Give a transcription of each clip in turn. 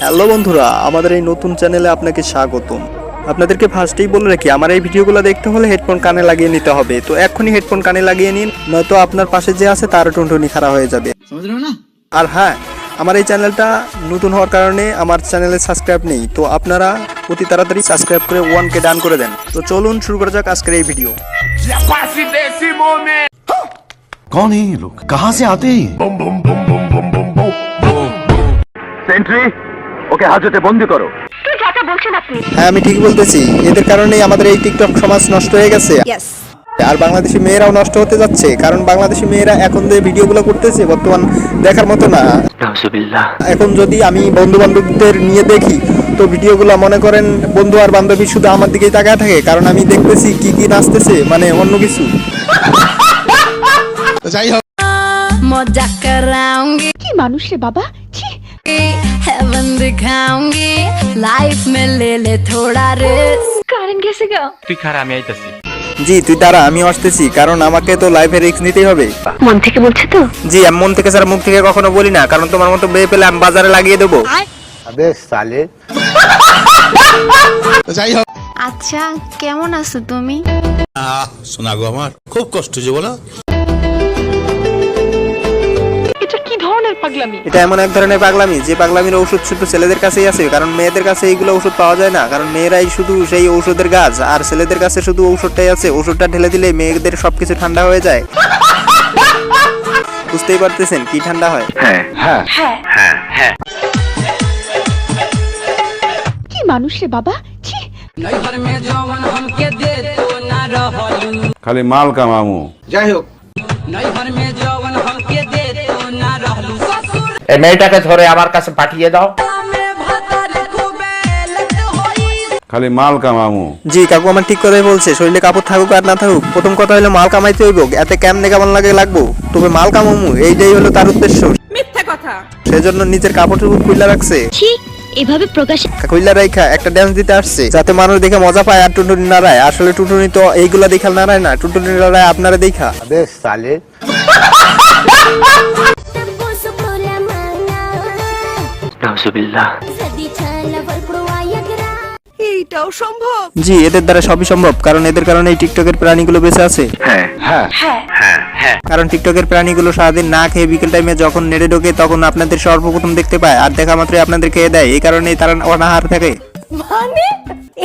Hello বন্ধুরা, আমাদের এই নতুন চ্যানেলে আপনাকে স্বাগতম। আপনাদেরকে ফার্স্টেই বলে রাখি, আমার এই ভিডিওগুলো দেখতে হলে হেডফোন কানে লাগিয়ে নিতে হবে। তো এক্ষুনি হেডফোন কানে লাগিয়ে নিন, নয়তো আপনার পাশে যে আছে তারও টুনটুনি খারাপ হয়ে যাবে। আর হ্যাঁ, আমার এই চ্যানেলটা নতুন হওয়ার কারণে আমার চ্যানেলে সাবস্ক্রাইব নেই, তো আপনারা অতি তাড়াতাড়ি সাবস্ক্রাইব করে 1K ডান করে দেন। তো চলুন শুরু করা যাক আজকের এই ভিডিও। कौन है ये लोग, कहाँ से आते हैं? সেন্ট্রি, ওকে হাজতে বন্দি করো। হ্যাঁ, আমি ঠিক বলতেছি, এদের কারণেই আমাদের এই টিকটক সমাজ নষ্ট হয়ে গেছে। আর বাংলাদেশি মেয়েরাও নষ্ট হতে যাচ্ছে, কারণ বাংলাদেশি মেয়েরা এখন যে ভিডিওগুলো করতেছে বর্তমান দেখার মতো না। এখন যদি আমি বন্ধু বান্ধবদের নিয়ে দেখি তো ভিডিওগুলো মনে করেন বন্ধু আর বান্ধবী শুধু আমার দিকেই তাকায় থাকে, কারণ আমি দেখতেছি কি কি নাচতেছে, মানে অন্য কিছু। যাই হোক, मजा कराऊंगी कि मानुष रे बाबा छी हेवन दिखाऊंगी लाइफ में ले ले थोड़ा रिस्क कारण कैसे गया তুই খারা আমি আইতাছি। জি তুই দাঁড়া, আমি আসতেছি, কারণ আমাকে তো লাইফে রিস্ক নিতেই হবে। মন থেকে বলছে তো? জি, আমি মন থেকে ছাড়া মুখ থেকে কখনো বলি না, কারণ তোমার মতো বেয়ে পেলে আমি বাজারে লাগিয়ে দেবো। আবে সালে। যাই হোক, আচ্ছা কেমন আছো তুমি? শোনা গো, আমার খুব কষ্ট যে বলো। এটা এমন এক ধরনের পাগলামি যে পাগলামির ঔষধ শুধু ছেলেদের কাছেই আছে, কারণ মেয়েদের কাছে এইগুলো ঔষধ পাওয়া যায় না, কারণ মেয়েরাই শুধু সেই ঔষধের গাছ, আর ছেলেদের কাছে শুধু ঔষধটাই আছে। ঔষধটা ঢেলে দিলে মেয়েদের সবকিছু ঠান্ডা হয়ে যায়। বুঝতেই পারতেছেন কি ঠান্ডা হয়? হ্যাঁ হ্যাঁ হ্যাঁ হ্যাঁ। কি মানুষ রে বাবা छी খালি মাল কামামু। যাই হোক, এই মেয়েটাকে ধরে আমার কাছে পাঠিয়ে দাও। খালি মাল কামামু। জি কাকু আমার ঠিক কথাই বলছে, শরীরে কাপড় থাকুক আর না থাকুক, প্রথম কথা হলো মাল কামাইতে হইব। এতে কেমনে কেমন লাগে লাগবো, তবে মাল কামামু, এইটাই হলো তার উদ্দেশ্য। মিথ্যা কথা। সেজন্য নিজের কাপড় টুকু খুইলা রাখছে। এভাবে প্রকাশ কইলা রাইখা একটা ড্যান্স দিতে আসছে, যাতে মানুষ দেখে মজা পায় আর টুনটুনি নাড়ায়। আসলে টুনটুনি তো এইগুলা দেখাল নাড়ায় না, টুনটুনি নাড়ায় আপনারা দেখা। আবে সালে। এইটাও সম্ভব? জি, এদের দ্বারা সবই সম্ভব, কারণ এদের কারণে এই টিকটকের প্রাণীগুলো বেঁচে আছে। হ্যাঁ হ্যাঁ হ্যাঁ হ্যাঁ। কারণ টিকটকের প্রাণীগুলো সারাদিন না খেয়ে বিকেল টাইমে যখন নেড়ে ঢোকে তখন আপনাদের সর্বপ্রথম দেখতে পায়, আর দেখা মাত্রই আপনাদের খেয়ে দেয়। এই কারণেই তারা অনাহার থাকে। মানে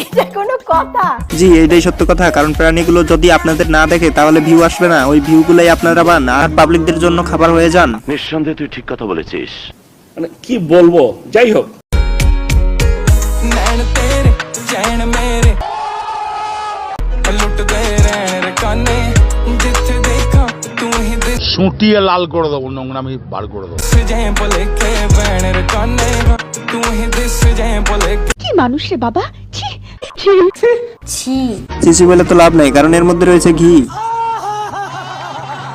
এটা কোনো কথা? জি, এইটাই সত্য কথা, কারণ প্রাণীগুলো যদি আপনাদের না দেখে তাহলে ভিউ আসবে না, ওই ভিউগুলাই আপনারা পান আর পাবলিকদের জন্য খাবার হয়ে যান। নিঃসন্দেহে তুই ঠিক কথা বলেছিস। মানে কি বলবো, যাই হোক। সুটিয়ে লাল করে দেবো, নোংরামি বার করে দেবো। কি মানুষ রে বাবা छी চিচি বলে তো লাভ নেই, কারণ এর মধ্যে রয়েছে ঘি।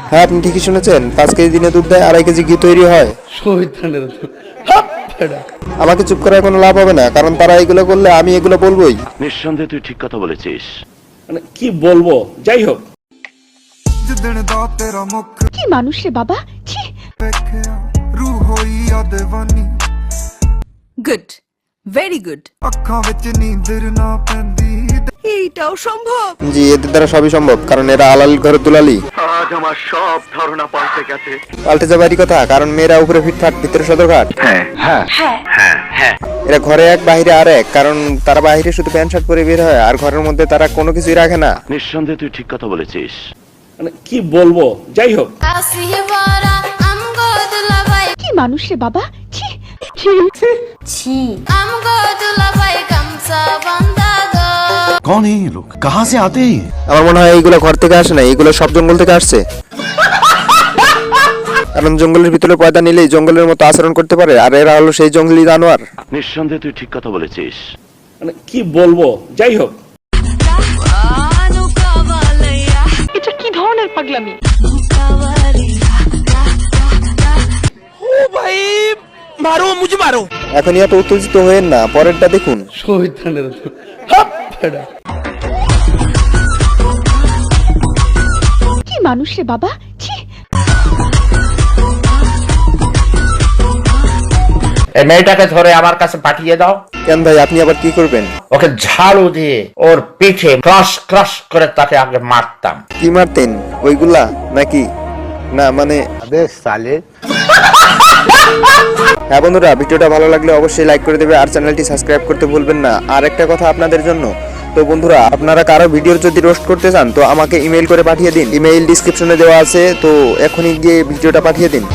হ্যাঁ, আপনি ঠিকই শুনেছেন, 5 কেজি দিনে দুধ দেয়, 2.5 কেজি ঘি তৈরি হয়। আমাকে চুপ করার কোনো লাভ হবে না, কারণ তারা এগুলো করলে আমি এগুলো বলবোই। নিঃসন্দেহে তুই ঠিক কথা বলেছিস। মানে কি বলবো, যাই হোক। কি মানুষ রে বাবা छी গুড, ভেরি গুড। এইটাও সম্ভব? জি, এদের দ্বারা সবই সম্ভব, কারণ এরা আলাল ঘরে দুলালি। আজ আমার সব ধারণা পাল্টে গেছে। পাল্টে যাবারই কথা, কারণ মেয়েরা উপরে ফিটফাট ভিতরে সদরঘাট। হ্যাঁ হ্যাঁ হ্যাঁ হ্যাঁ। এরা ঘরে এক বাইরে আর এক, কারণ তারা বাইরে শুধু প্যান্ট শার্ট পরে বের হয়, আর ঘরের মধ্যে তারা কোনো কিছুই রাখে না। নিঃসন্দেহে তুই ঠিক কথা বলেছিস। মানে কি বলবো, যাই হোক। কি মানুষ রে বাবা छी कौन है ये लोग, कहाँ से आते हैं? আমার মনে হয় এইগুলো ঘর থেকে আসে না, এইগুলো সব জঙ্গল থেকে আসছে। কারণ জঙ্গলের ভিতরে পয়দা নিলেই জঙ্গলের মতো আচরণ করতে পারে, আর এরা হলো সেই জঙ্গলি জানোয়ার। নিঃসন্দেহে তুই ঠিক কথা বলেছিস। মানে কি বলবো, যাই হোক। এটা কি ধরনের পাগলামি? এখনই এত উত্তেজিত হয়েন না, পরেরটা দেখুন। কি মানুষ রে বাবা छी এই মেয়েটাকে ধরে আমার কাছে পাঠিয়ে দাও। কেন ভাই, আপনি আবার কি করবেন? ওকে ঝাড়ু দিয়ে ওর পিঠে ক্রাশ ক্রাশ করে তাকে আগে মারতাম। কি মারতেন? ওইগুলা নাকি? না মানে হ্যাঁ বন্ধুরা, ভিডিওটা ভালো লাগলে অবশ্যই লাইক করে দেবে আর চ্যানেলটি সাবস্ক্রাইব করতে ভুলবেন না। আর একটা কথা আপনাদের জন্য, তো বন্ধুরা আপনারা কারো ভিডিওর যদি রোস্ট করতে চান তো আমাকে ইমেল করে পাঠিয়ে দিন, ইমেইল ডিসক্রিপশনে দেওয়া আছে, তো এখনই গিয়ে ভিডিওটা পাঠিয়ে দিন।